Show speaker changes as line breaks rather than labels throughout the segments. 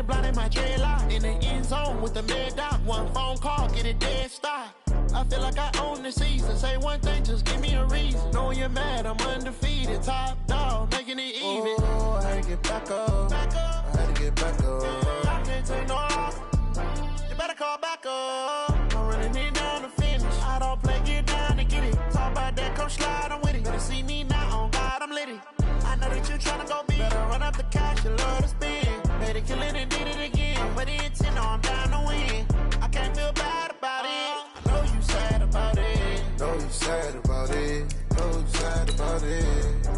it blind in my dreadlock. In the end zone with the mad dot. One phone call, get it dead stop. I feel like I own the season. Say one thing, just give me a reason. Knowing you're mad, I'm undefeated. Top dog, making it even.
Oh, I had to get back up.
Back up.
I had to get back up.
I can't take no loss. You better call back up. I'm running it down to finish. I don't play, get down to get it. Talk about that, come slide, I'm with it. Better see me now, on God, I'm litty. I know that you tryna go big. Better run up the cash, you love to spend. Made it, kill it, and did it again. But the intent, no, I'm down to win. I can't feel bad about it. I know you sad about it.
Know you sad about it. Know you sad about it.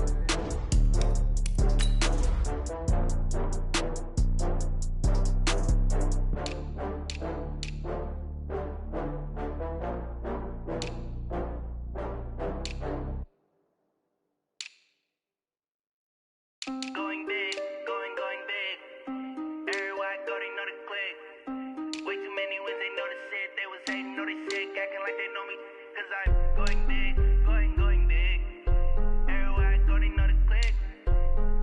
Going big, going big. Everywhere I go, they know the click. Way too many wins, they know the shit. They was hating, know they sick, acting like they know me. Cause I'm going big, going big. Everywhere I go, they know the click.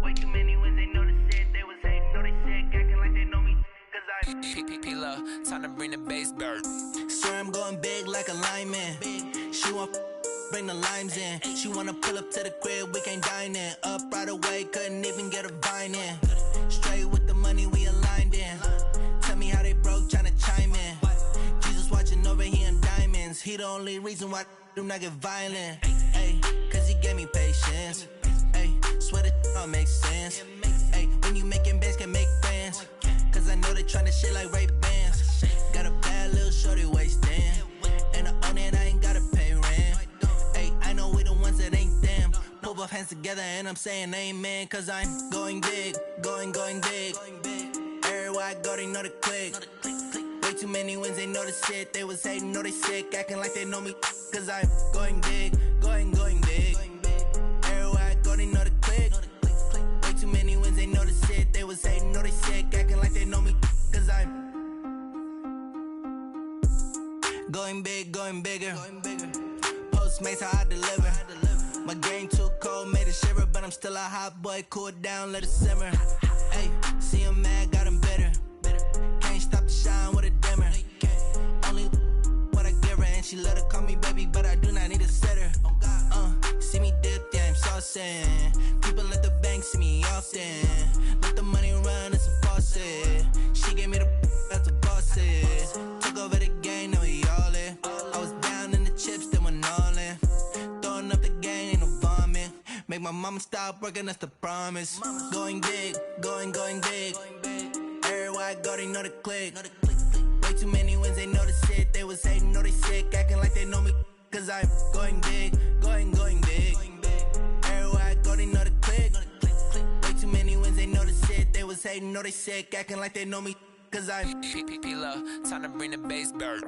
Way too many wins, they know the shit. They was hating, know they sick, acting like they know me. Cause I'm
P-P-P-Lo, time to bring the bass bird.
Swear I'm going big like a lineman. She want bring the limes in. She wanna pull up to the crib, we can't dine in. Up right away, couldn't even get a vine in. Straight with the money we aligned in. Tell me how they broke, tryna chime in. Jesus watching over here in diamonds. He the only reason why I do not get violent. Ay, cause he gave me patience. Ay, swear that all makes sense. Ay, when you making bands, can make friends. Cause I know they tryna shit like Ray-Bans. Got a bad little shorty wasting. And I own it, I ain't gotta pay rent. Ay, I know we the ones that ain't them. Pull both hands together and I'm saying amen. Cause I'm going big, going big. Everywhere I go, they know the click. Way too many wins, they know the shit. They was hating, know they sick, acting like they know me. Cause I'm going big, going big. Everywhere I go, they know the click. Way too many wins, they know the shit. They was hating, know they sick, acting like they know me. Cause I'm going big, going bigger. Postmates how I deliver. My game too cold, made it shiver, but I'm still a hot boy. Cool it down, let it simmer. Hey, see him mad, got him bitter. Can't stop the shine with a dimmer. Only what I give her, and she let her call me baby, but I do not need a sitter. See me dip, yeah, I'm saucing. People at the bank see me often. Let the money run, it's a faucet. She gave me the that's a boss is. Took over the game, now we all in. I was down in the chips, then went all in. Throwing up the game, ain't no vomit. Make my mama stop working, that's the promise. Going big, going big. Everywhere I go, they know the click. Way too many wins, they know the shit. They was hating, know they sick, acting like they know me. Cause I'm going big, going big. Everywhere I go, they know the click. Way too many wins, they know the shit. They was hating, know they sick, acting like they know me. Cause I'm
P-P-P-Lo, time to bring the bass bird.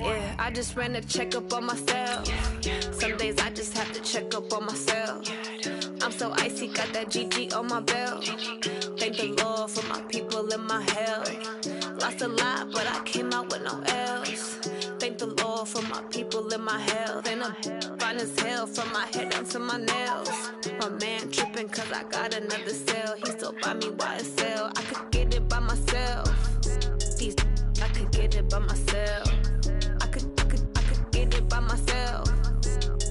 Yeah, I just ran a checkup on myself. Some days I just have to check up on myself. I'm so icy, got that GG on my belt. Thank the Lord for my people and my health. Lost a lot, but I came out with no L's. Thank the Lord for my people and my health. And I'm fine as hell from my head down to my nails. My man tripping cause I got another cell. He still buy me YSL. I could get it by myself. These I could get it by myself. I could get it by myself.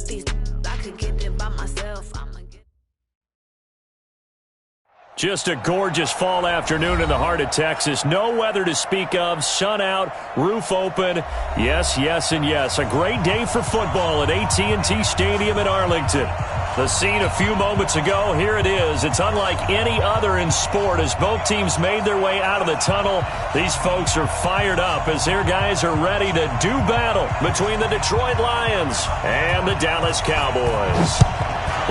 These I could get it by myself.
Just a gorgeous fall afternoon in the heart of Texas. No weather to speak of. Sun out, roof open. Yes, yes, and yes. A great day for football at AT&T Stadium in Arlington. The scene a few moments ago, here it is. It's unlike any other in sport as both teams made their way out of the tunnel. These folks are fired up as their guys are ready to do battle between the Detroit Lions and the Dallas Cowboys.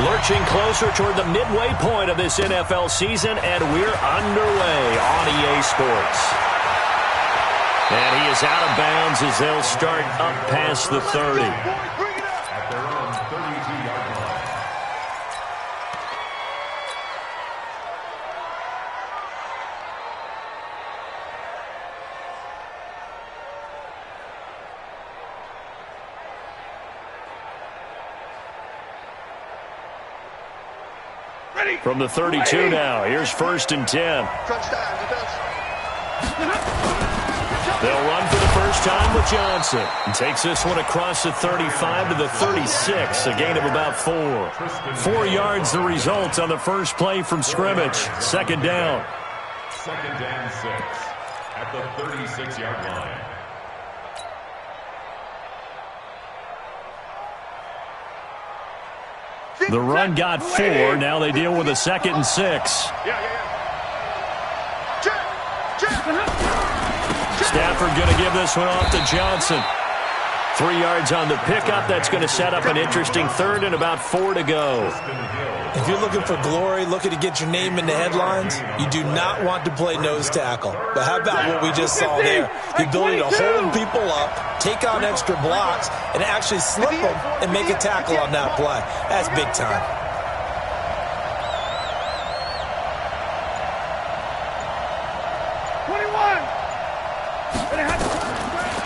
Lurching closer toward the midway point of this NFL season, and we're underway on EA Sports. And he is out of bounds as they'll start up past the 30. From the 32 now, here's 1st and 10. They'll run for the first time with Johnson. And takes this one across the 35 to the 36, a gain of about 4. 4 yards the result on the first play from scrimmage. 2nd down.
2nd and 6 at the 36-yard line.
The run got 4. Now they deal with a 2nd and 6. Stafford going to give this one off to Johnson. 3 yards on the pickup. That's going to set up an interesting 3rd and about 4 to go.
If you're looking for glory, looking to get your name in the headlines, you do not want to play nose tackle. But how about what we just saw there? The ability to hold people up, take on extra blocks, and actually slip them and make a tackle on that play. That's big time.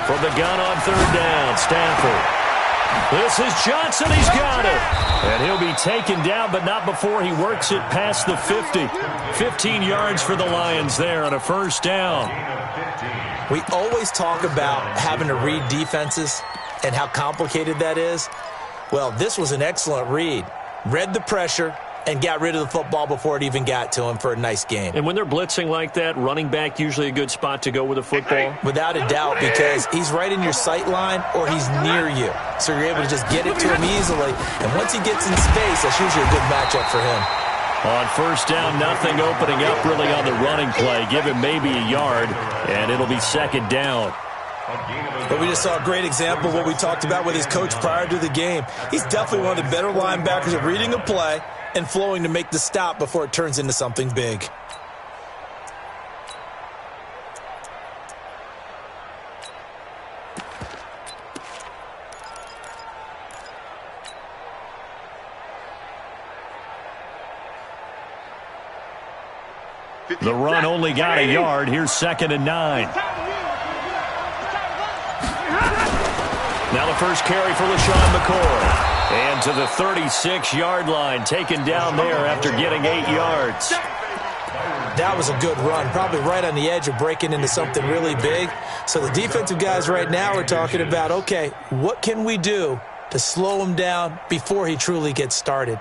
From the gun on 3rd down, Stafford. This is Johnson. He's got it. And he'll be taken down, but not before he works it past the 50. 15 yards for the Lions there on a 1st down.
We always talk about having to read defenses and how complicated that is. Well, this was an excellent read. Read the pressure and got rid of the football before it even got to him for a nice game.
And when they're blitzing like that, running back usually a good spot to go with the football?
Without a doubt, because he's right in your sight line or he's near you. So you're able to just get it to him easily. And once he gets in space, that's usually a good matchup for him.
On 1st down, nothing opening up really on the running play. Give him maybe a yard, and it'll be 2nd down.
But we just saw a great example of what we talked about with his coach prior to the game. He's definitely one of the better linebackers at reading a play and flowing to make the stop before it turns into something big.
The run only got a yard. Here's 2nd and 9. Now the first carry for LaShawn McCoy. And to the 36-yard line, taken down there after getting 8 yards.
That was a good run, probably right on the edge of breaking into something really big. So the defensive guys right now are talking about, okay, what can we do to slow him down before he truly gets started?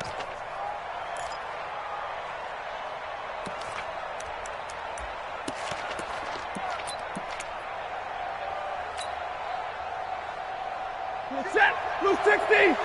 Set, blue 60.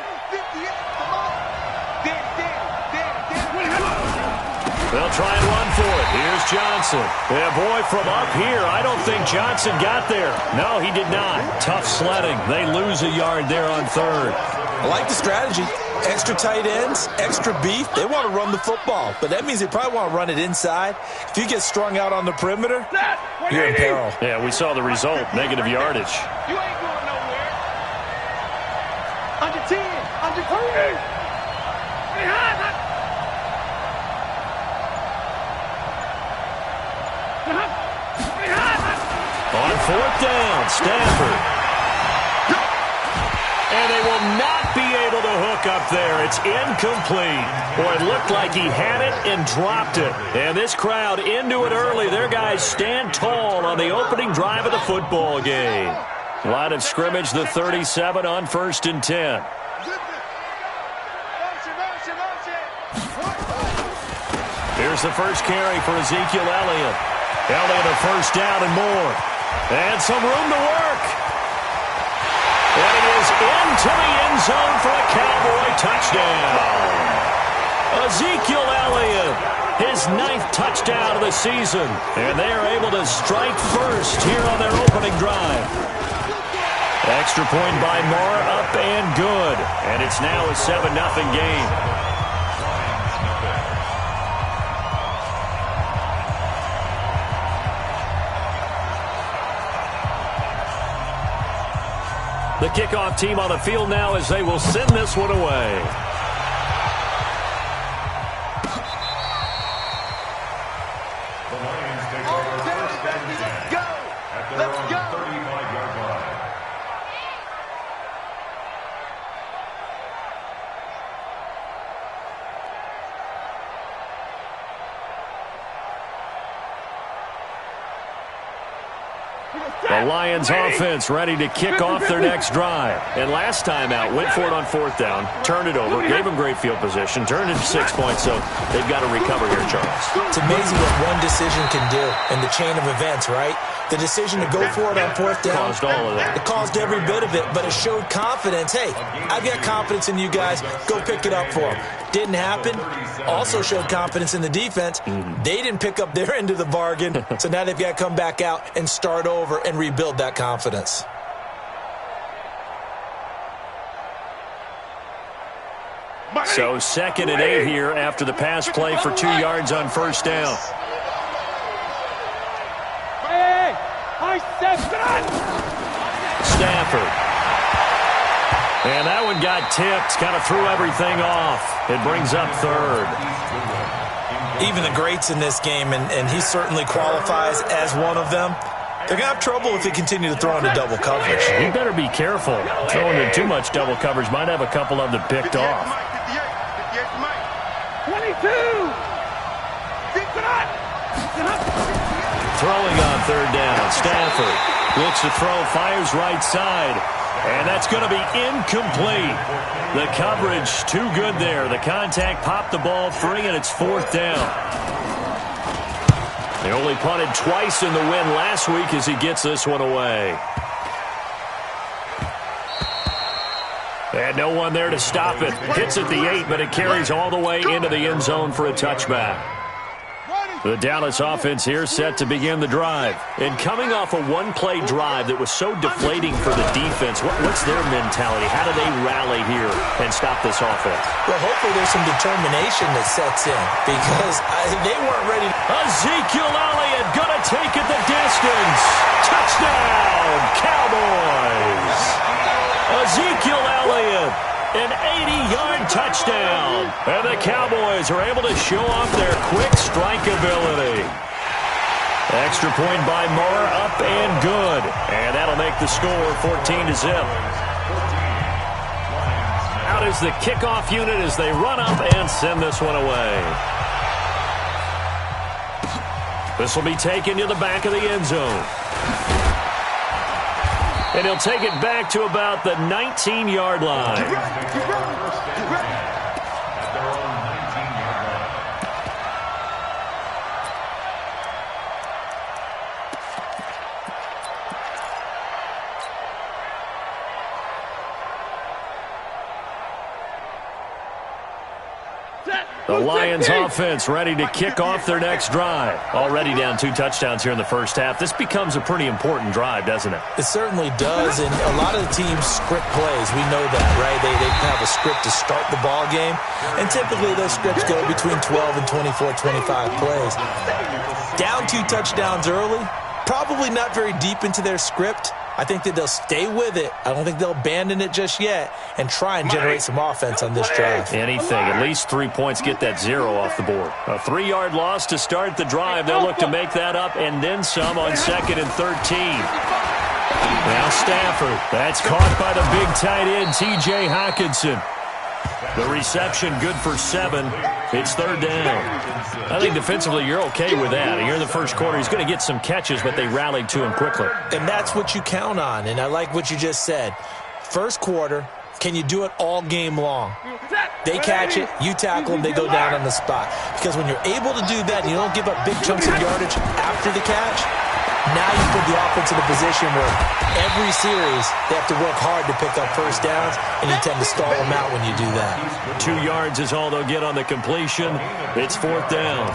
They'll try and run for it. Here's Johnson. Yeah, boy, from up here, I don't think Johnson got there. No, he did not. Tough sledding. They lose a yard there on 3rd.
I like the strategy. Extra tight ends, extra beef. They want to run the football, but that means they probably want to run it inside. If you get strung out on the perimeter, you're in peril.
Yeah, we saw the result. Negative yardage.
You ain't going nowhere. Under 10, under 20.
On 4th down, Stafford. And they will not be able to hook up there. It's incomplete. Boy, it looked like he had it and dropped it. And this crowd into it early. Their guys stand tall on the opening drive of the football game. Line of scrimmage, the 37 on 1st and 10. Here's the first carry for Ezekiel Elliott. Elliott a 1st down and more. And some room to work. And he is into the end zone for a Cowboy touchdown. Ezekiel Elliott, his 9th touchdown of the season. And they are able to strike first here on their opening drive. Extra point by Moore, up and good. And it's now a 7-0 game. The kickoff team on the field now as they will send this one away.
The Lions take over first down and 10 at their own 35-yard line.
The Lions offense ready to kick off their next drive. And last time out, went for it on 4th down, turned it over, gave them great field position, turned it 6 points, so they've got to recover here, Charles.
It's amazing what one decision can do in the chain of events, right? The decision to go for it on 4th down.
Caused all of that.
It caused every bit of it, but it showed confidence. Hey, I've got confidence in you guys. Go pick it up for them. Didn't happen. Also showed confidence in the defense. They didn't pick up their end of the bargain, so now they've got to come back out and start over and rebuild that confidence.
So 2nd and 8 here after the pass play for 2 yards on 1st down. Stafford. And that one got tipped, kind of threw everything off. It brings up 3rd.
Even the greats in this game, and he certainly qualifies as one of them, they're going to have trouble if they continue to throw into double coverage.
You better be careful. Throwing in too much double coverage might have a couple of them picked off.
22!
Throwing on 3rd down. Stafford looks to throw, fires right side. And that's going to be incomplete. The coverage too good there. The contact popped the ball free, and it's 4th down. They only punted twice in the win last week as he gets this one away. And no one there to stop it. Hits at the 8, but it carries all the way into the end zone for a touchback. The Dallas offense here set to begin the drive. And coming off a one-play drive that was so deflating for the defense, what's their mentality? How do they rally here and stop this offense?
Well, hopefully there's some determination that sets in because they weren't ready.
Ezekiel Elliott going to take it the distance. Touchdown, Cowboys. Ezekiel Elliott. An 80-yard touchdown. And the Cowboys are able to show off their quick strike ability. Extra point by Moore, up and good. And that'll make the score 14-0. Out is the kickoff unit as they run up and send this one away. This will be taken to the back of the end zone. And he'll take it back to about the 19-yard line. The Lions offense ready to kick off their next drive. Already down 2 touchdowns here in the first half. This becomes a pretty important drive, doesn't it?
It certainly does, and a lot of the teams script plays. We know that, right? They have a script to start the ball game, and typically those scripts go between 12 and 24, 25 plays. Down 2 touchdowns early, probably not very deep into their script. I think that they'll stay with it. I don't think they'll abandon it just yet and try and generate some offense on this drive.
Anything. At least 3 points, get that 0 off the board. A 3-yard loss to start the drive. They'll look to make that up and then some on 2nd and 13. Now Stafford. That's caught by the big tight end, T.J. Hockenson. The reception good for 7. It's 3rd down. I think defensively you're okay with that. Here in the first quarter, he's going to get some catches, but they rallied to him quickly.
And that's what you count on, and I like what you just said. First quarter, can you do it all game long? They catch it, you tackle them, they go down on the spot. Because when you're able to do that and you don't give up big chunks of yardage after the catch, Now you put the offense in a position where every series they have to work hard to pick up first downs, and you tend to stall them out when you do that.
2 yards is all they'll get on the completion. It's 4th down.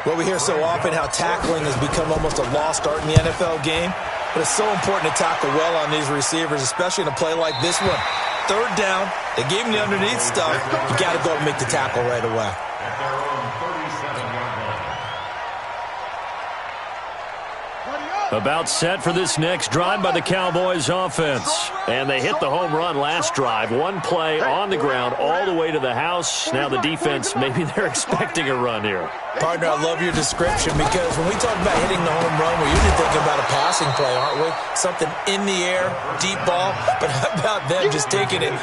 Well, we hear so often how tackling has become almost a lost art in the NFL game, but it's so important to tackle well on these receivers, especially in a play like this one. 3rd down, they gave him the underneath stuff. You got to go and make the tackle right away.
At their own 37-yard line.
About set for this next drive by the Cowboys offense. And they hit the home run last drive. 1 play on the ground all the way to the house. Now the defense, maybe they're expecting a run here.
Partner, I love your description because when we talk about hitting the home run, we're usually thinking about a passing play, aren't we? Something in the air, deep ball. But how about them just taking it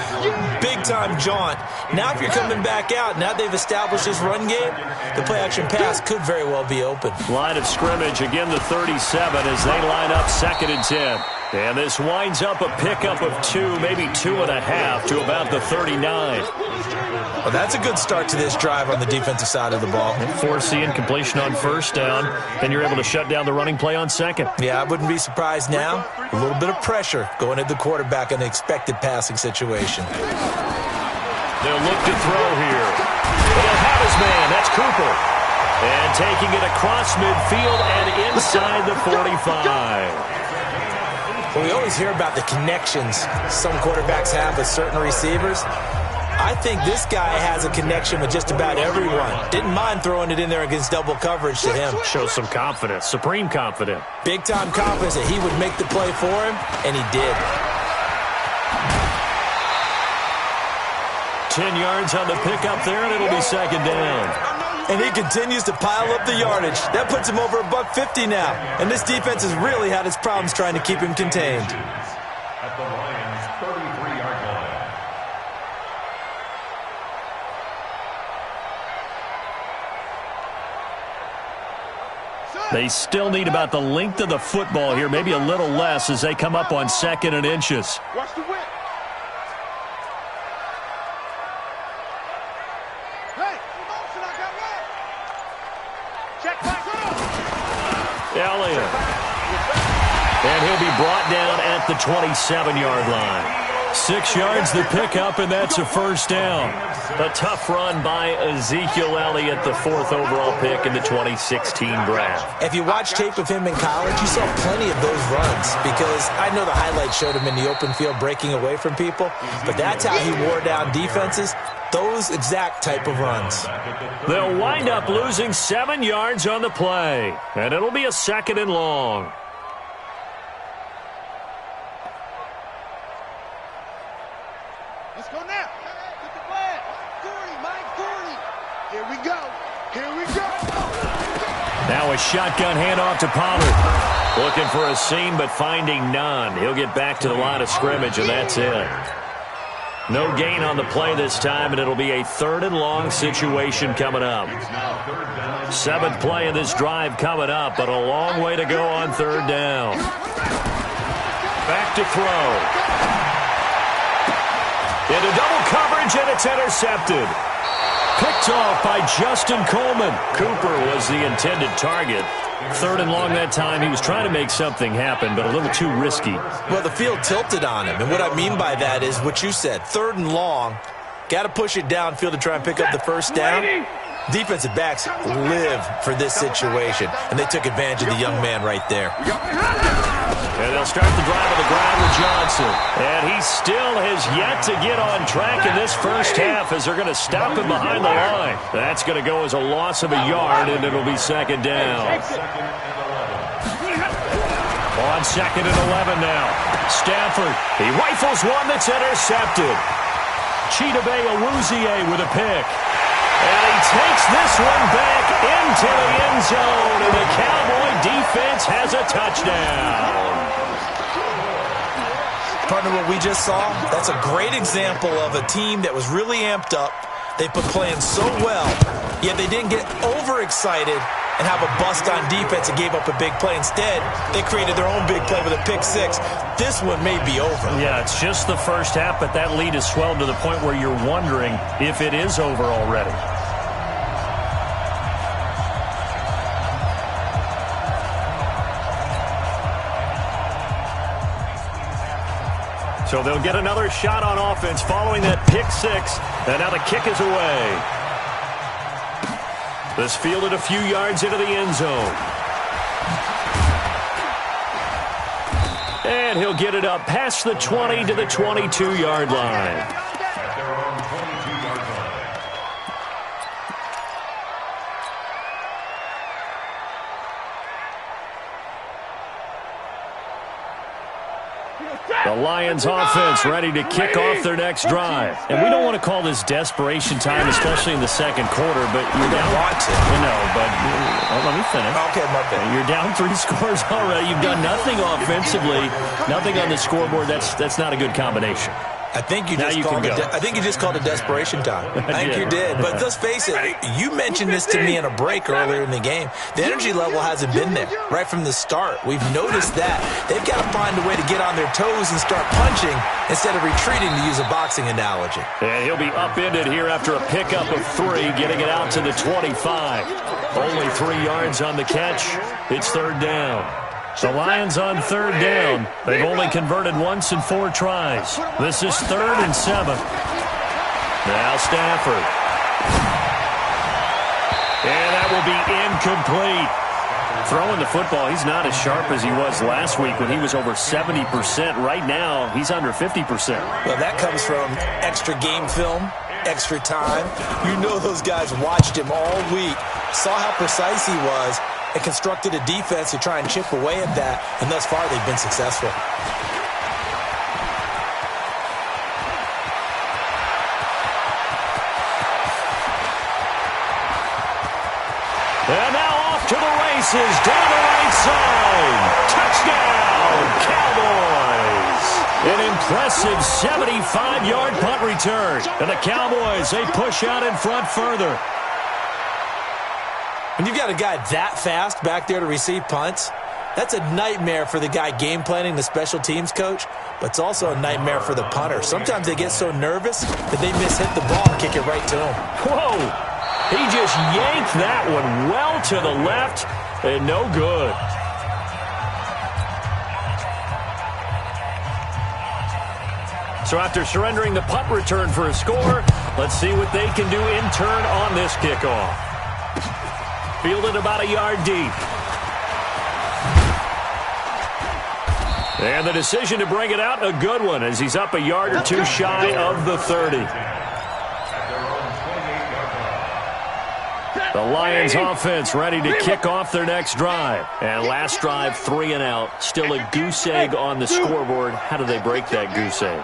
big-time jaunt? Now if you're coming back out, now they've established this run game, the play-action pass could very well be open.
Line of scrimmage, again the 37 as they line up 2nd and 10. And this winds up a pickup of 2, maybe 2.5 to about the 39.
Well, that's a good start to this drive on the defensive side of the ball.
Force the incompletion on 1st down, and you're able to shut down the running play on 2nd.
Yeah, I wouldn't be surprised now. A little bit of pressure going at the quarterback in an expected passing situation.
They'll look to throw here. They'll have his man. That's Cooper. And taking it across midfield and inside the 45.
Well, we always hear about the connections some quarterbacks have with certain receivers. I think this guy has a connection with just about everyone. Didn't mind throwing it in there against double coverage to him.
Shows some confidence, supreme confidence.
Big-time confidence that he would make the play for him, and he did.
10 yards on the pickup there, and it'll be 2nd down.
And he continues to pile up the yardage. That puts him over $150 now. And this defense has really had its problems trying to keep him contained.
At the Lions' 33-yard line.
They still need about the length of the football here, maybe a little less as they come up on 2nd and inches.
Watch the whip.
Elliott. And he'll be brought down at the 27-yard line. 6 yards the pickup, and that's a 1st down. A tough run by Ezekiel Elliott, the 4th overall pick in the 2016 draft.
If you watch tape of him in college, you saw plenty of those runs because I know the highlights showed him in the open field breaking away from people, but that's how he wore down defenses. Those exact type of runs.
They'll wind up losing 7 yards on the play, and it'll be a 2nd and long.
Let's go now. Get the flag. 40, Mike, 40. Here we go. Here we go.
Now a shotgun handoff to Pollard. Looking for a seam, but finding none. He'll get back to the line of scrimmage, and that's it. No gain on the play this time, and it'll be a 3rd and long situation coming up. 7th play of this drive coming up, but a long way to go on 3rd down. Back to throw. Into double coverage, and it's intercepted. Picked off by Justin Coleman. Cooper was the intended target. 3rd and long that time. He was trying to make something happen, but a little too risky.
Well, the field tilted on him, and what I mean by that is what you said. 3rd and long, got to push it downfield to try and pick up the 1st down. Defensive backs live for this situation, and they took advantage of the young man right there.
And they'll start the drive on the ground with Johnson. And he still has yet to get on track in this first half as they're going to stop him behind the line. That's going to go as a loss of a yard, and it'll be 2nd down. On 2nd and 11 now. Stafford, he rifles one that's intercepted. Chidobe Awuzie with a pick. And he takes this one back into the end zone, and the Cowboy defense has a touchdown.
Partner, what we just saw, that's a great example of a team that was really amped up. They put playing so well, yet they didn't get overexcited and have a bust on defense and gave up a big play. Instead, they created their own big play with a pick 6. This one may be over.
Yeah, it's just the first half, but that lead has swelled to the point where you're wondering if it is over already. So they'll get another shot on offense following that pick six. And now the kick is away. This fielded a few yards into the end zone. And he'll get it up past the 20 to the 22-yard line.
At their own 22-yard line.
The Lions offense ready to kick off their next drive. And we don't want to call this desperation time, especially in the second quarter, but you're down. Let me finish.
Okay, my bad.
You're down 3 scores already. You've done nothing offensively, nothing on the scoreboard. That's not a good combination.
I think you just called it desperation time. I think you did. But let's face it, you mentioned this to me in a break earlier in the game. The energy level hasn't been there right from the start. We've noticed that. They've got to find a way to get on their toes and start punching instead of retreating, to use a boxing analogy.
And he'll be upended here after a pickup of 3, getting it out to the 25. Only 3 yards on the catch. It's third down. The Lions on third down. They've only converted once in 4 tries. This is 3rd and 7. Now Stafford. And that will be incomplete. Throwing the football, he's not as sharp as he was last week when he was over 70%. Right now, he's under 50%.
Well, that comes from extra game film, extra time. You know those guys watched him all week, saw how precise he was, and constructed a defense to try and chip away at that, and thus far they've been successful.
And now off to the races, down the right side. Touchdown, Cowboys! An impressive 75-yard punt return. And the Cowboys, they push out in front further.
When you've got a guy that fast back there to receive punts, that's a nightmare for the guy game planning, the special teams coach, but it's also a nightmare for the punter. Sometimes they get so nervous that they mishit the ball and kick it right to him.
Whoa! He just yanked that one well to the left, and no good. So after surrendering the punt return for a score, let's see what they can do in turn on this kickoff. Fielded about a yard deep. And the decision to bring it out, a good one, as he's up a yard or 2 shy of the 30. The Lions offense ready to kick off their next drive. And last drive, 3 and out. Still a goose egg on the scoreboard. How do they break that goose egg?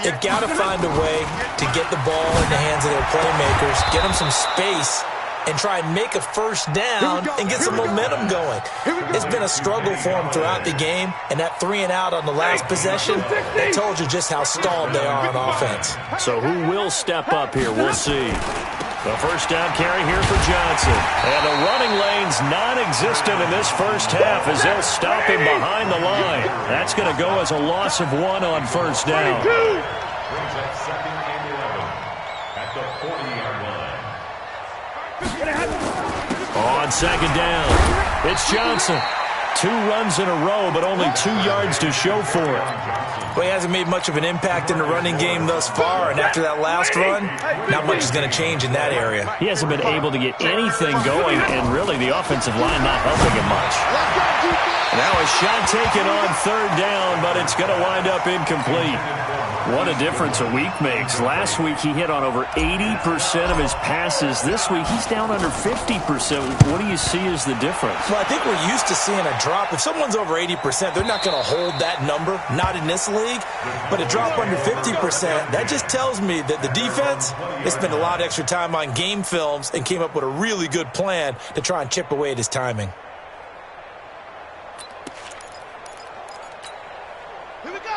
They've got to find a way to get the ball in the hands of their playmakers, get them some space, and try and make a first down and get some momentum going. It's been a struggle for them throughout the game, and that 3 and out on the last possession, that told you just how stalled they are on offense.
So who will step up here? We'll see. The first down carry here for Johnson. And the running lane's non-existent in this first half as they'll stop him behind the line. That's going to go as a loss of 1 on first down.
Brings up 2nd and 11 at the 40-yard line.
On second down, it's Johnson. 2 runs in a row, but only 2 yards to show for it.
Well, he hasn't made much of an impact in the running game thus far, and after that last run, not much is going to change in that area.
He hasn't been able to get anything going, and really the offensive line not helping him much. Now a shot taken on third down, but it's going to wind up incomplete. What a difference a week makes. Last week he hit on over 80% of his passes. This week he's down under 50%. What do you see as the difference?
Well, I think we're used to seeing a drop. If someone's over 80%, they're not going to hold that number, not in this league. But a drop under 50%, that just tells me that the defense has spent a lot of extra time on game films and came up with a really good plan to try and chip away at his timing.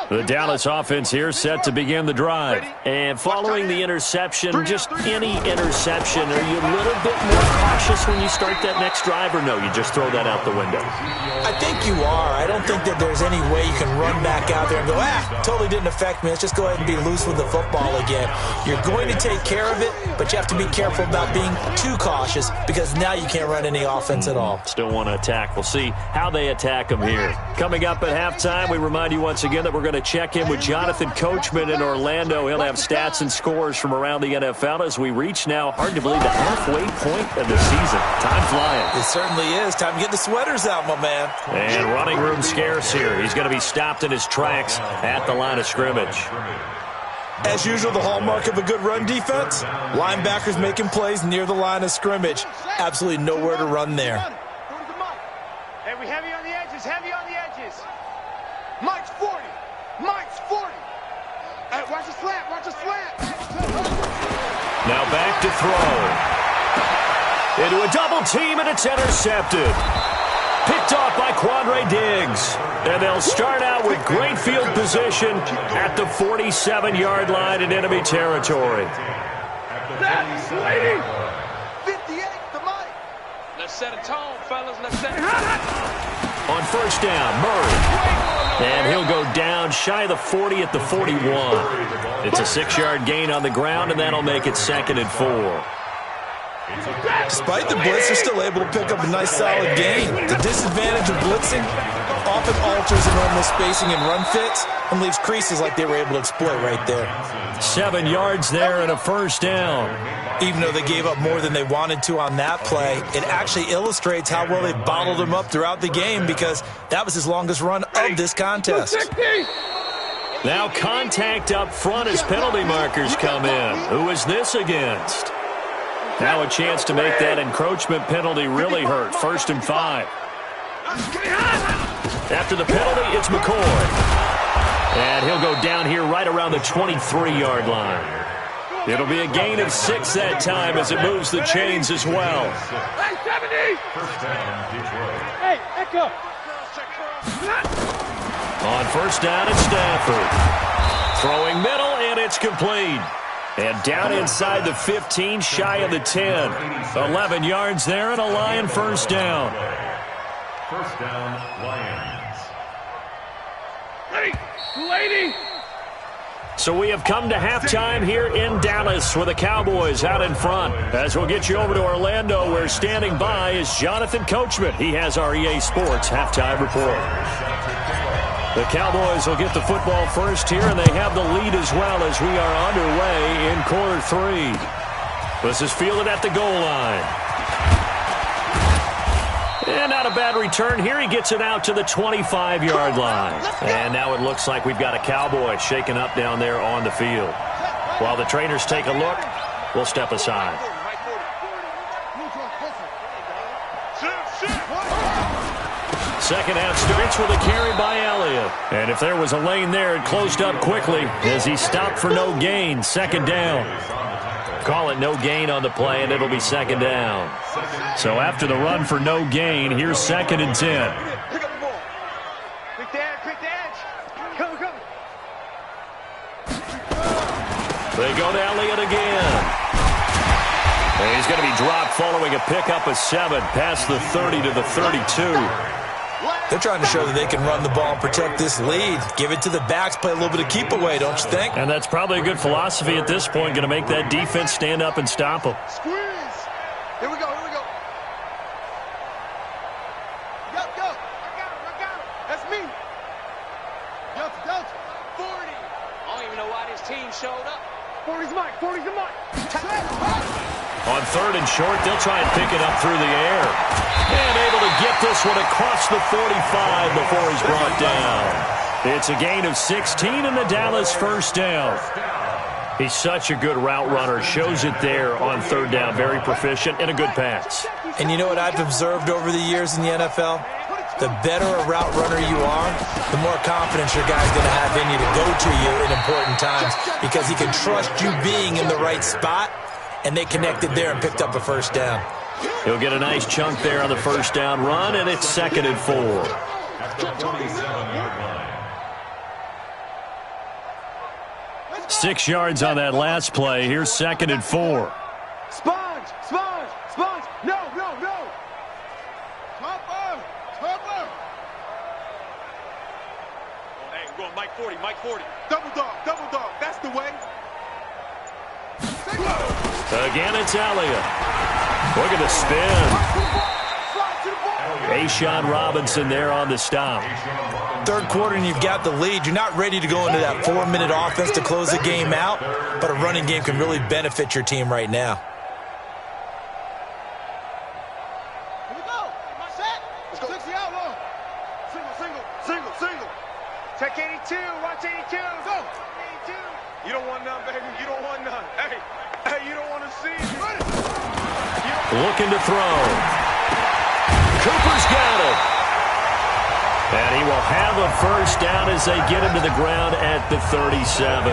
The Dallas offense here set to begin the drive. And following the interception, just any interception, are you a little bit more cautious when you start that next drive, or no, you just throw that out the window?
I think you are. I don't think that there's any way you can run back out there and go, totally didn't affect me. Let's just go ahead and be loose with the football again. You're going to take care of it, but you have to be careful about being too cautious because now you can't run any offense at all.
Still want to attack. We'll see how they attack them here. Coming up at halftime, we remind you once again that we're going to check in with Jonathan Coachman in Orlando. He'll have stats and scores from around the NFL as we reach now, hard to believe, the halfway point of the season. Time flying.
It certainly is. Time to get the sweaters out, my man.
And running room scarce here. He's going to be stopped in his tracks at the line of scrimmage.
As usual, the hallmark of a good run defense, linebackers making plays near the line of scrimmage. Absolutely nowhere to run there.
Hey, we heavy on the edges, heavy on the edges. Mike's 40. Mike's 40. Hey, watch the slant, watch the slant.
Now back to throw. Into a double team, and it's intercepted. Picked off by Quandre Diggs. And they'll start out with great field position at the 47-yard line in enemy territory.
58 to Mike. Let's set a tone, fellas. Let's set it.
On first down, Murray. And he'll go down shy of the 40 at the 41. It's a 6-yard gain on the ground, and that'll make it 2nd and 4.
Despite the blitz, they're still able to pick up a nice solid gain. The disadvantage of blitzing often alters the normal spacing and run fits and leaves creases like they were able to exploit right there.
7 yards there and a first down.
Even though they gave up more than they wanted to on that play, it actually illustrates how well they bottled him up throughout the game because that was his longest run of this contest.
Now contact up front as penalty markers come in. Who is this against? Now a chance to make that encroachment penalty really hurt. 1st and 5. After the penalty, it's McCoy. And he'll go down here right around the 23-yard line. It'll be a gain of 6 that time as it moves the chains as well.
Hey, 70! Hey, Echo!
On first down, it's Stafford. Throwing middle, and it's complete. And down inside the 15, shy of the 10. 11 yards there and a Lion first down.
First down, Lions.
Ready, 280.
So we have come to halftime here in Dallas with the Cowboys out in front. As we'll get you over to Orlando, where standing by is Jonathan Coachman. He has our EA Sports halftime report. The Cowboys will get the football first here, and they have the lead as well as we are underway in quarter 3. This is fielded at the goal line. And not a bad return here. He gets it out to the 25-yard line. And now it looks like we've got a Cowboy shaken up down there on the field. While the trainers take a look, we'll step aside. Second half starts with a carry by Elliott. And if there was a lane there, it closed up quickly as he stopped for no gain. 2nd down. Call it no gain on the play, and it'll be 2nd down. So after the run for no gain, here's 2nd and 10.
Pick up the ball. Quick the edge. Come.
They go to Elliott again. And he's going to be dropped following a pickup of 7 past the 30 to the 32.
They're trying to show that they can run the ball and protect this lead. Give it to the backs, play a little bit of keep away, don't you think?
And that's probably a good philosophy at this point, going to make that defense stand up and stop them.
Squeeze. Here we go. Go. I got him. That's me. Delta. 40. I don't even know why this team showed up. 40's Mike.
On 3rd and short, they'll try and pick it up through the air. And able to get this one across the 45 before he's brought down. It's a gain of 16 and the Dallas first down. He's such a good route runner. Shows it there on 3rd down. Very proficient and a good pass.
And you know what I've observed over the years in the NFL? The better a route runner you are, the more confidence your guy's going to have in you to go to you in important times because he can trust you being in the right spot, and they connected there and picked up a first down.
He'll get a nice chunk there on the first down run, and it's 2nd and 4.
At the 47-yard line.
6 yards on that last play. Here's 2nd and 4.
Sponge. No. Topper. Hey, we're going Mike 40. Double dog. That's the way.
Again, it's Elliott. Look at the spin. Ashawn Robinson there on the stop.
Third quarter and you've got the lead. You're not ready to go into that 4-minute offense to close the game out, but a running game can really benefit your team right now.
Here we go. Set. Let's go. 60 out low. Single. Check 82. Watch 82. Go. 82. You don't want none, baby. You don't want none. Hey, you don't want to see me.
Looking to throw. Cooper's got it. And he will have a first down as they get him to the ground at the 37.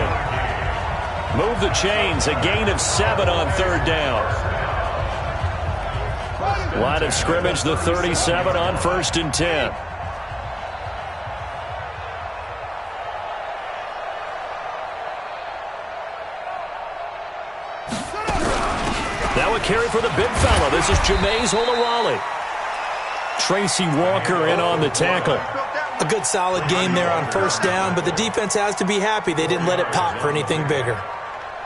Move the chains, a gain of 7 on third down. Line of scrimmage, the 37 on 1st and 10. Now a carry for the big fella. This is Jameis Olawale. Tracy Walker in on the tackle.
A good solid game there on first down, but the defense has to be happy they didn't let it pop for anything bigger.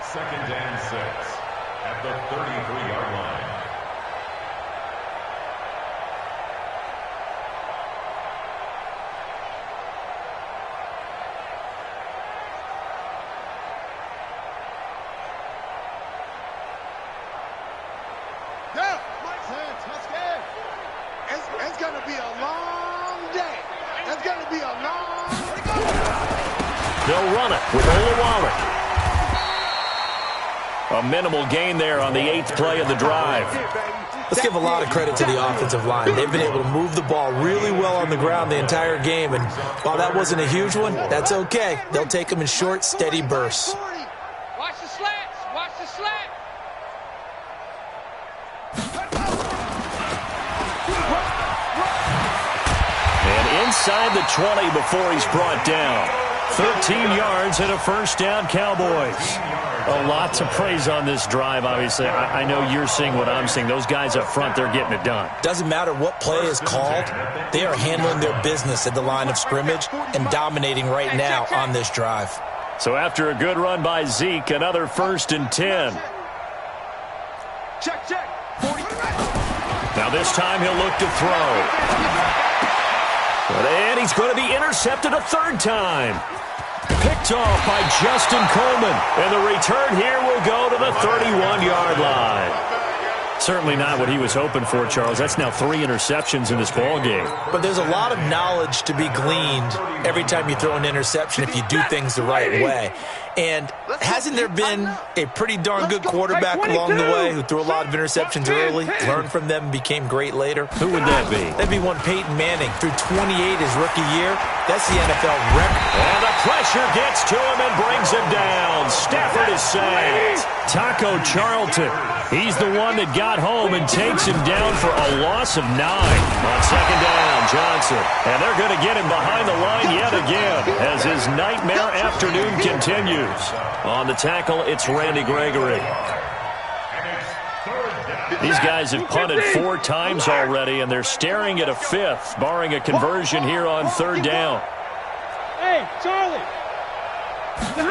2nd and 6 at the 33-yard line.
It's going to be a long day. It's going to be a long day.
They'll run it with Olawale. A minimal gain there on the 8th play of the drive.
Let's give a lot of credit to the offensive line. They've been able to move the ball really well on the ground the entire game, and while that wasn't a huge one, that's okay. They'll take them in short, steady bursts.
Watch the slats. Watch the slats.
And inside the 20 before he's brought down. 13 yards and a first down, Cowboys. A lot to praise on this drive, obviously. I know you're seeing what I'm seeing. Those guys up front, they're getting it done.
Doesn't matter what play is called. They are handling their business at the line of scrimmage and dominating right now on this drive.
So after a good run by Zeke, another 1st and 10.
Check. 40.
Now this time he'll look to throw. And he's going to be intercepted a 3rd time. Picked off by Justin Coleman. And the return here will go to the 31-yard line. Certainly not what he was hoping for, Charles. That's now 3 interceptions in this ball game.
But there's a lot of knowledge to be gleaned every time you throw an interception if you do things the right way. And hasn't there been a pretty darn good quarterback along the way who threw a lot of interceptions early, learned from them, and became great later?
Who would that be?
That'd be one Peyton Manning. Threw 28 his rookie year. That's the NFL record.
And the pressure gets to him and brings him down. Stafford is sacked. Taco Charlton. He's the one that got home and takes him down for a loss of 9. On 2nd down, Johnson. And they're going to get him behind the line yet again as his nightmare afternoon continues. On the tackle, it's Randy Gregory. These guys have punted 4 times already, and they're staring at a 5th, barring a conversion here on 3rd down.
Hey, Charlie.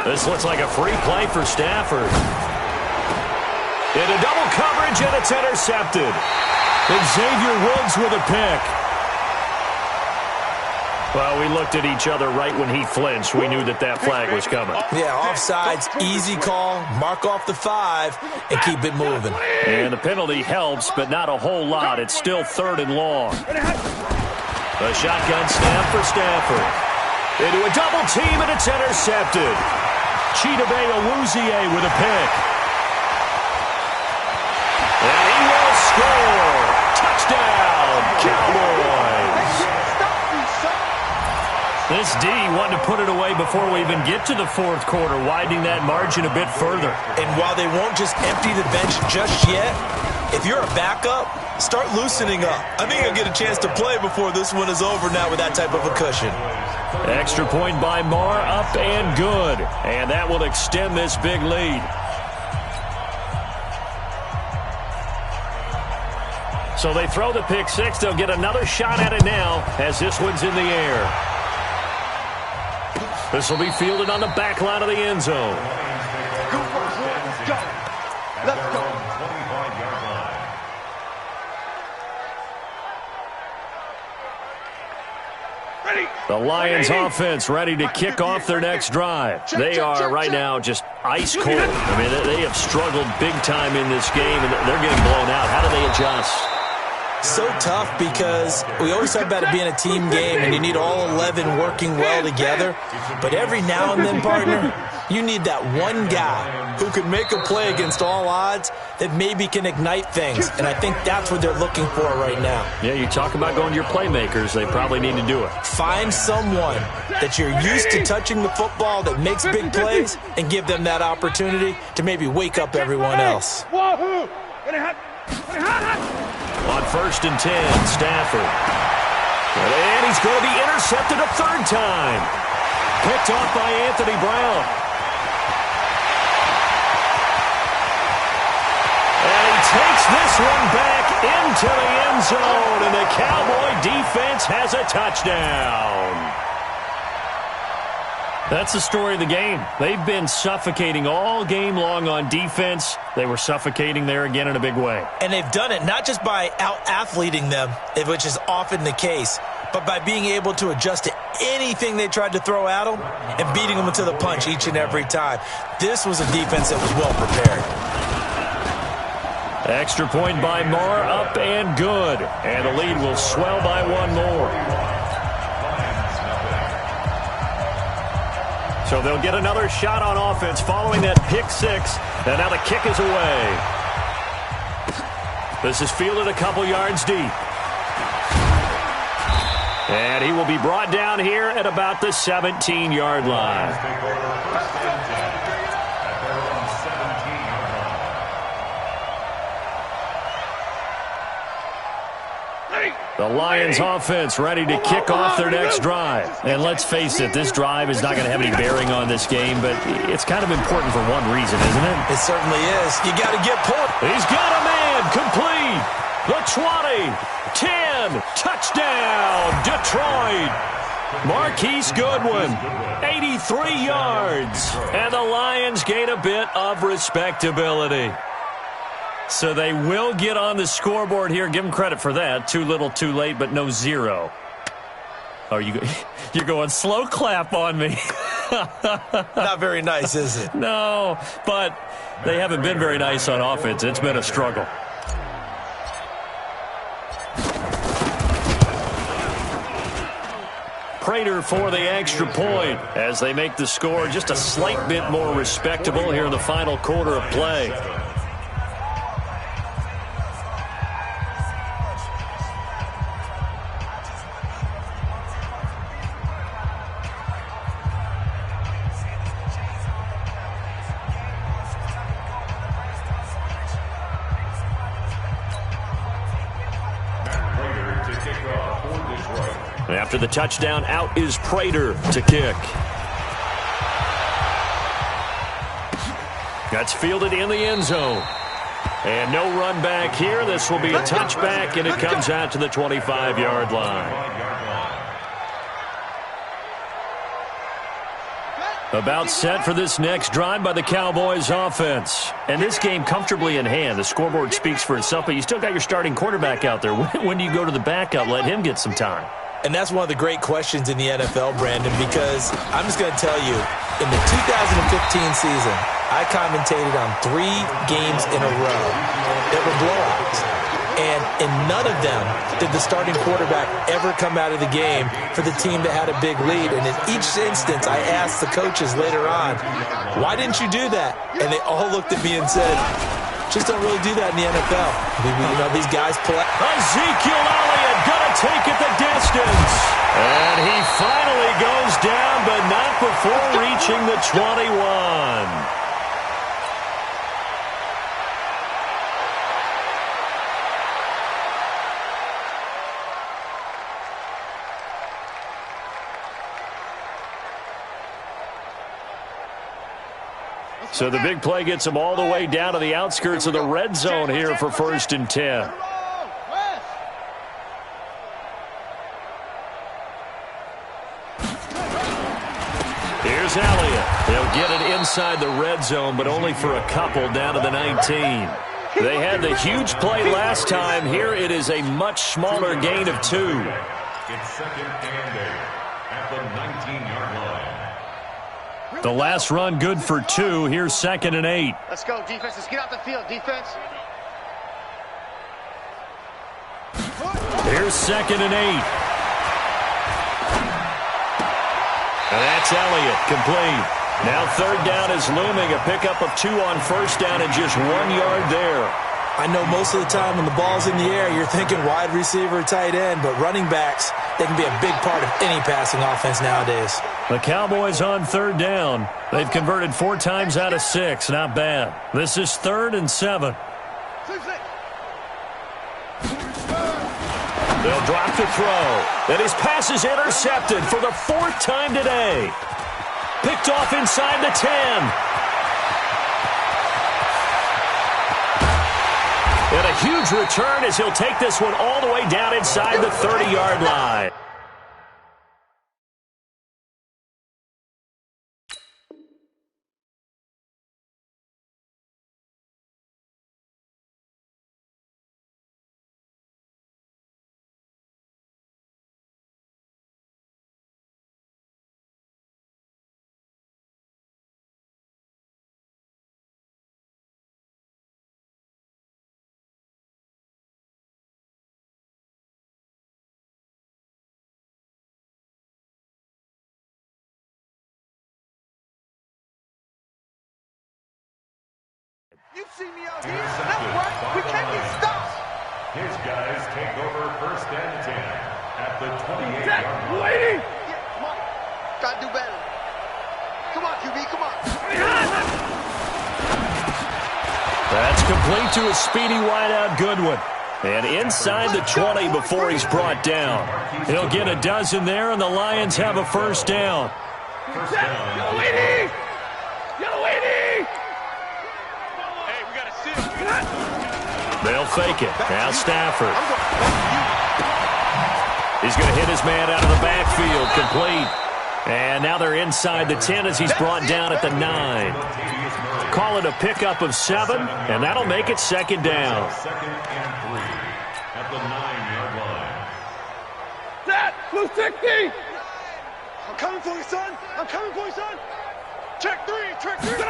This looks like a free play for Stafford. Into double coverage, and it's intercepted. And Xavier Woods with a pick. Well, we looked at each other right when he flinched. We knew that that flag was coming.
Yeah, offsides, easy call, mark off the 5, and keep it moving.
And the penalty helps, but not a whole lot. It's still 3rd and long. A shotgun snap for Stafford. Into a double team, and it's intercepted. Chidobe Awuzie with a pick. And he will score. Touchdown, Cowboys. This D wanting to put it away before we even get to the 4th quarter, widening that margin a bit further.
And while they won't just empty the bench just yet, if you're a backup, start loosening up. I think you'll get a chance to play before this one is over now with that type of a cushion.
Extra point by Marr, up and good. And that will extend this big lead. So they throw the pick 6. They'll get another shot at it now as this one's in the air. This will be fielded on the back line of the end zone.
Let's go.
The Lions offense ready to kick off their next drive. They are right now just ice cold. I mean, they have struggled big time in this game, and they're getting blown out. How do they adjust?
So tough because we always talk about it being a team game and you need all 11 working well together. But every now and then, partner, you need that one guy who can make a play against all odds that maybe can ignite things. And I think that's what they're looking for right now.
Yeah, you talk about going to your playmakers. They probably need to do it.
Find someone that you're used to touching the football that makes big plays and give them that opportunity to maybe wake up everyone else.
On 1st and 10, Stafford. And he's going to be intercepted a third time. Picked off by Anthony Brown. And he takes this one back into the end zone, and the Cowboy defense has a touchdown. That's the story of the game. They've been suffocating all game long on defense. They were suffocating there again in a big way.
And they've done it not just by out-athleting them, which is often the case, but by being able to adjust to anything they tried to throw at them and beating them to the punch each and every time. This was a defense that was well prepared.
Extra point by Moore, up and good. And the lead will swell by one more. So they'll get another shot on offense following that pick six. And now the kick is away. This is fielded a couple yards deep. And he will be brought down here at about the 17-yard line. The Lions offense ready to kick off their next drive. And let's face it, this drive is not going to have any bearing on this game, but it's kind of important for one reason, isn't it?
It certainly is. You got to get points.
He's got a man complete. The 20, 10, touchdown, Detroit. Marquise Goodwin, 83 yards. And the Lions gain a bit of respectability. So they will get on the scoreboard here. Give them credit for that. Too little, too late, but no zero. Oh, you're going slow clap on me.
Not very nice, is it?
No, but they haven't been very nice on offense. It's been a struggle. Prater for the extra point as they make the score just a slight bit more respectable here in the final quarter of play. After the touchdown, out is Prater to kick. That's fielded in the end zone. And no run back here. This will be a touchback, and it comes out to the 25-yard line. About set for this next drive by the Cowboys offense. And this game comfortably in hand. The scoreboard speaks for itself, but you still got your starting quarterback out there. When do you go to the backup? Let him get some time.
And that's one of the great questions in the NFL, Brandon, because I'm just going to tell you, in the 2015 season, I commentated on 3 games in a row that were blowouts. And in none of them did the starting quarterback ever come out of the game for the team that had a big lead. And in each instance, I asked the coaches later on, why didn't you do that? And they all looked at me and said, just don't really do that in the NFL. You know, these guys pull out.
Ezekiel Elliott gonna take it the distance. And he finally goes down, but not before reaching the 21. So the big play gets him all the way down to the outskirts of the red zone here for 1st and 10. Here's Elliott. They'll get it inside the red zone, but only for a couple down to the 19. They had the huge play last time. Here it is a much smaller gain of 2.
It's 2nd and 8. at the 19-yard line.
The last run good for 2. Here's 2nd and 8.
Let's go, defense. Let's get out the field, defense.
Here's 2nd and 8. And that's Elliott, complete. Now 3rd down is looming. A pickup of 2 on 1st down and just 1 yard there.
I know most of the time when the ball's in the air, you're thinking wide receiver, tight end, but running backs, they can be a big part of any passing offense nowadays.
The Cowboys on 3rd down. They've converted 4 times out of 6. Not bad. This is 3rd and 7. They'll drop to throw. And his pass is intercepted for the 4th time today. Picked off inside the 10. And a huge return as he'll take this one all the way down inside the 30-yard line.
You see me out here. That's right. We can't get stopped.
His guys take over 1st and 10 at the 28-yard line.
Yeah, come on. Gotta do better. Come on, QB. Come on.
That's complete to a speedy wideout Goodwin. And inside the 20 before he's brought down. He'll get a dozen there, and the Lions have a 1st down.
First down.
Yellow 80! Yellow 80! Hey, we gotta sit.
They'll fake it. Now Stafford. He's going to hit his man out of the backfield. Complete. And now they're inside the 10 as he's brought down at the 9. Call it a pickup of 7, and that'll make it 2nd down.
2nd and 3 at the 9-yard line.
Set! Blue 60! I'm coming for you, son! I'm coming for you, son! Check 3! Check 3!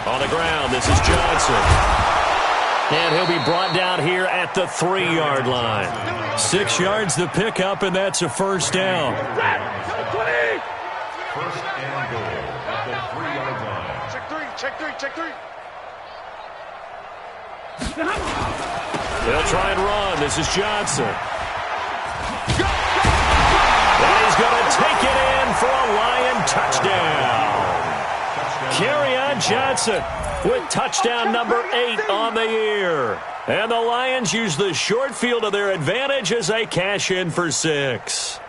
On the ground, this is Johnson. And he'll be brought down here at the 3-yard line. 6 yards the pickup, and that's a 1st down.
First and goal at the 3-yard line.
Check 3! Check 3! Check 3!
They'll try and run. This is Johnson. And he's going to take it in for a Lion touchdown. Kerryon Johnson with touchdown number 8 on the year. And the Lions use the short field to their advantage as they cash in for 6.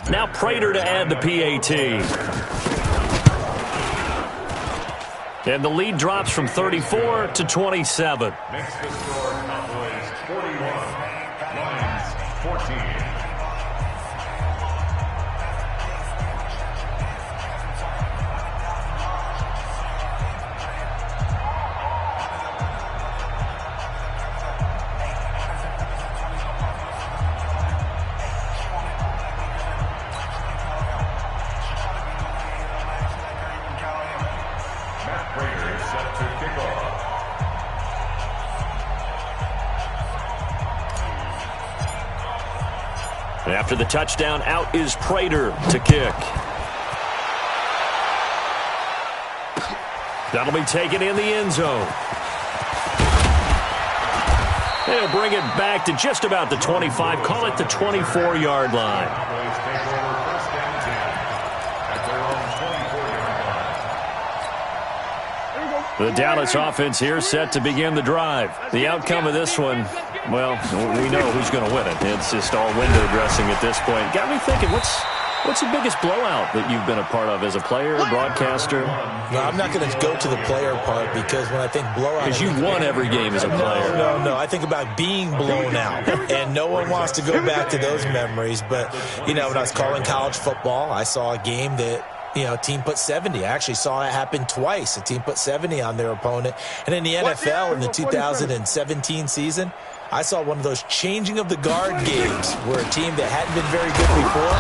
Now Prater to add the PAT. And the lead drops from 34 to 27.
Makes the score Cowboys 41, Lions 14.
After the touchdown, out is Prater to kick. That'll be taken in the end zone. They'll bring it back to just about the 25. Call it the 24-yard line.
Cowboys take over 1st and 10 at their own 24-yard line.
The Dallas offense here set to begin the drive. The outcome of this one, well, we know who's going to win it. It's just all window dressing at this point. Got me thinking, what's the biggest blowout that you've been a part of as a player, broadcaster?
No, I'm not going to go to the player part because when I think blowout...
Because you won every game as a player.
No. I think about being blown out. And no one wants to go back to those memories. But, you know, when I was calling college football, I saw a game that team put 70. I actually saw it happen twice. A team put 70 on their opponent. And in the NFL in the 2017 season, I saw one of those changing of the guard games where a team that hadn't been very good before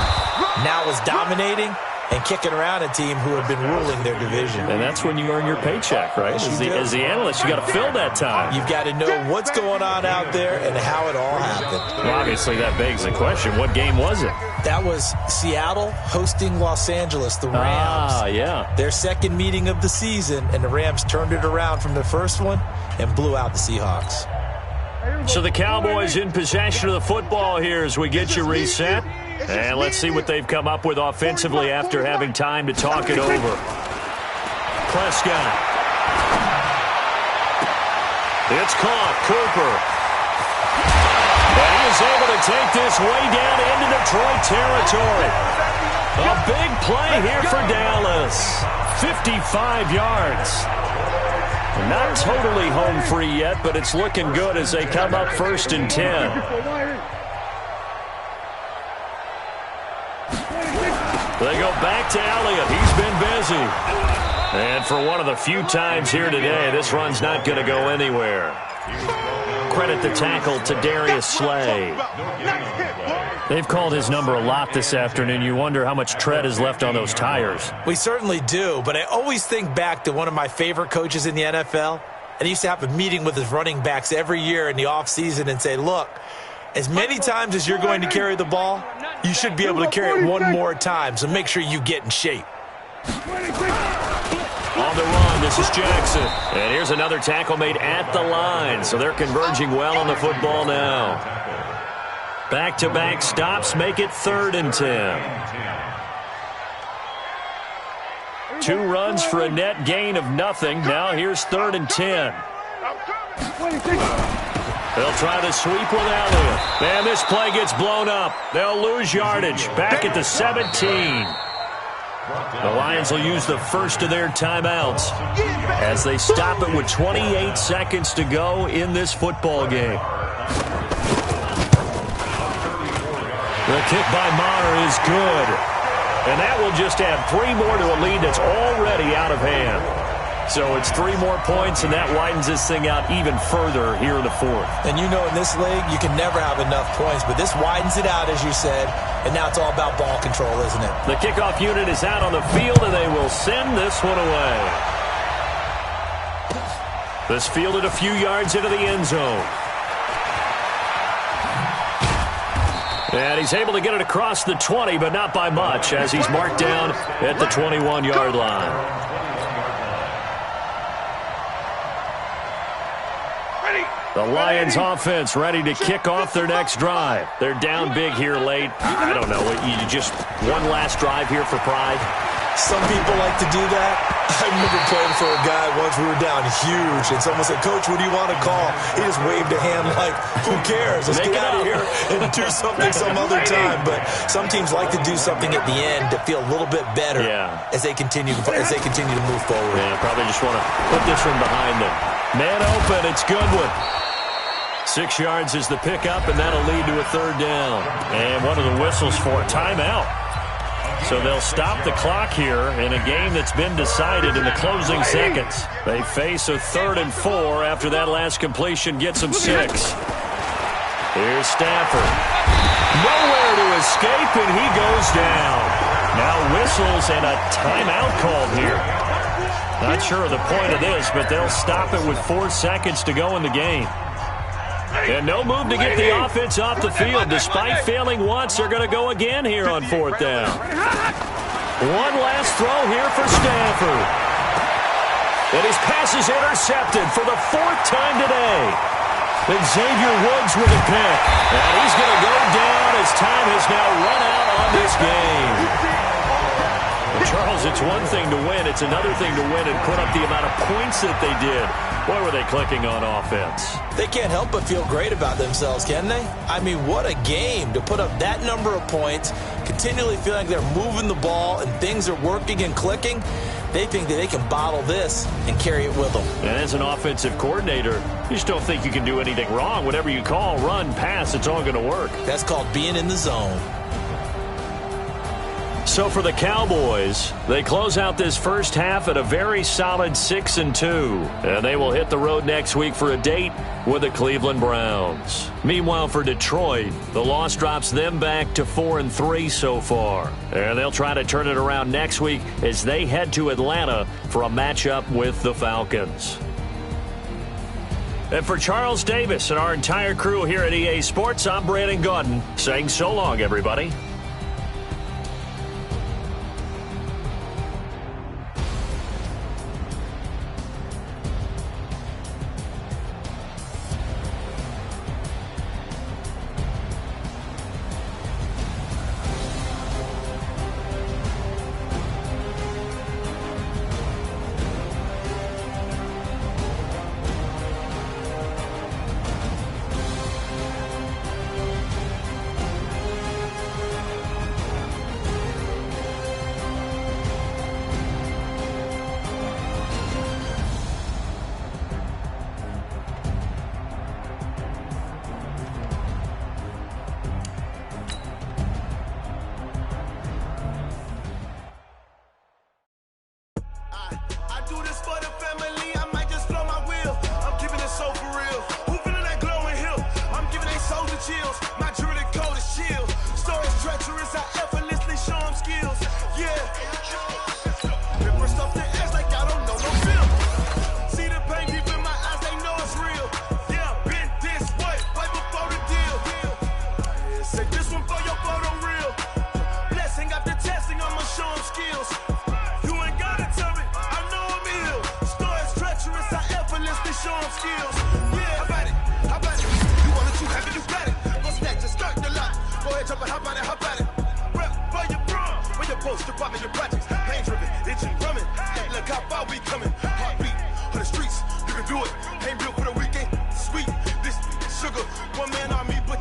now was dominating and kicking around a team who had been ruling their division.
And that's when you earn your paycheck, right? As the analyst, you got to fill that time.
You've got to know what's going on out there and how it all happened.
Well, obviously, that begs the question, what game was it?
That was Seattle hosting Los Angeles, the Rams.
Ah, yeah.
Their second meeting of the season, and the Rams turned it around from the first one and blew out the Seahawks.
So the Cowboys in possession of the football here as we get you reset. And let's see what they've come up with offensively after having time to talk it over. Prescott. It's caught. Cooper. And he is able to take this way down into Detroit territory. A big play here for Dallas. 55 yards. Not totally home free yet, but it's looking good as they come up 1st and 10. They go back to Elliott. He's been busy. And for one of the few times here today, this run's not going to go anywhere. Credit the tackle to Darius Slay. They've called his number a lot this afternoon. You wonder how much tread is left on those tires.
We certainly do, but I always think back to one of my favorite coaches in the NFL. And he used to have a meeting with his running backs every year in the offseason and say, look, as many times as you're going to carry the ball, you should be able to carry it one more time, so make sure you get in shape.
On the run, this is Jackson. And here's another tackle made at the line, so they're converging well on the football now. Back-to-back stops make it 3rd and 10. 2 runs for a net gain of nothing. Now here's 3rd and 10. They'll try the sweep with Elliott. And this play gets blown up. They'll lose yardage. Back at the 17. The Lions will use the first of their timeouts as they stop it with 28 seconds to go in this football game. The kick by Maher is good. And that will just add 3 more to a lead that's already out of hand. So it's 3 more points, and that widens this thing out even further here in the 4th.
And you know in this league, you can never have enough points, but this widens it out, as you said, and now it's all about ball control, isn't it?
The kickoff unit is out on the field, and they will send this one away. This fielded a few yards into the end zone. And he's able to get it across the 20, but not by much, as he's marked down at the 21-yard line. The Lions offense ready to kick off their next drive. They're down big here late. I don't know. You just one last drive here for pride?
Some people like to do that. I remember playing for a guy once. We were down huge, and someone said, Coach, what do you want to call? He just waved a hand like, who cares? Let's get out of here and do something some other time. But some teams like to do something at the end to feel a little bit better as they continue to move forward.
Yeah, probably just want to put this one behind them. Man open, it's Goodwin. 6 yards is the pickup, and that'll lead to a 3rd down. And one of the whistles for a timeout. So they'll stop the clock here in a game that's been decided in the closing seconds. They face a 3rd and 4 after that last completion gets them 6. Here's Stafford. Nowhere to escape, and he goes down. Now whistles and a timeout called here. Not sure of the point of this, but they'll stop it with 4 seconds to go in the game. And no move to get the offense off the field. Despite failing once, they're going to go again here on 4th down. One last throw here for Stafford. And his pass is intercepted for the 4th time today. And Xavier Woods with a pick. And he's going to go down as time has now run out on this game. Well, Charles, it's one thing to win. It's another thing to win and put up the amount of points that they did. Boy, were they clicking on offense.
They can't help but feel great about themselves, can they? I mean, what a game to put up that number of points, continually feeling like they're moving the ball and things are working and clicking. They think that they can bottle this and carry it with them.
And as an offensive coordinator, you just don't think you can do anything wrong. Whatever you call, run, pass, it's all going to work.
That's called being in the zone.
So for the Cowboys, they close out this first half at a very solid 6-2. And they will hit the road next week for a date with the Cleveland Browns. Meanwhile, for Detroit, the loss drops them back to 4-3 so far. And they'll try to turn it around next week as they head to Atlanta for a matchup with the Falcons. And for Charles Davis and our entire crew here at EA Sports, I'm Brandon Gaudin saying so long, everybody.
Sweet, this sugar, one man army, but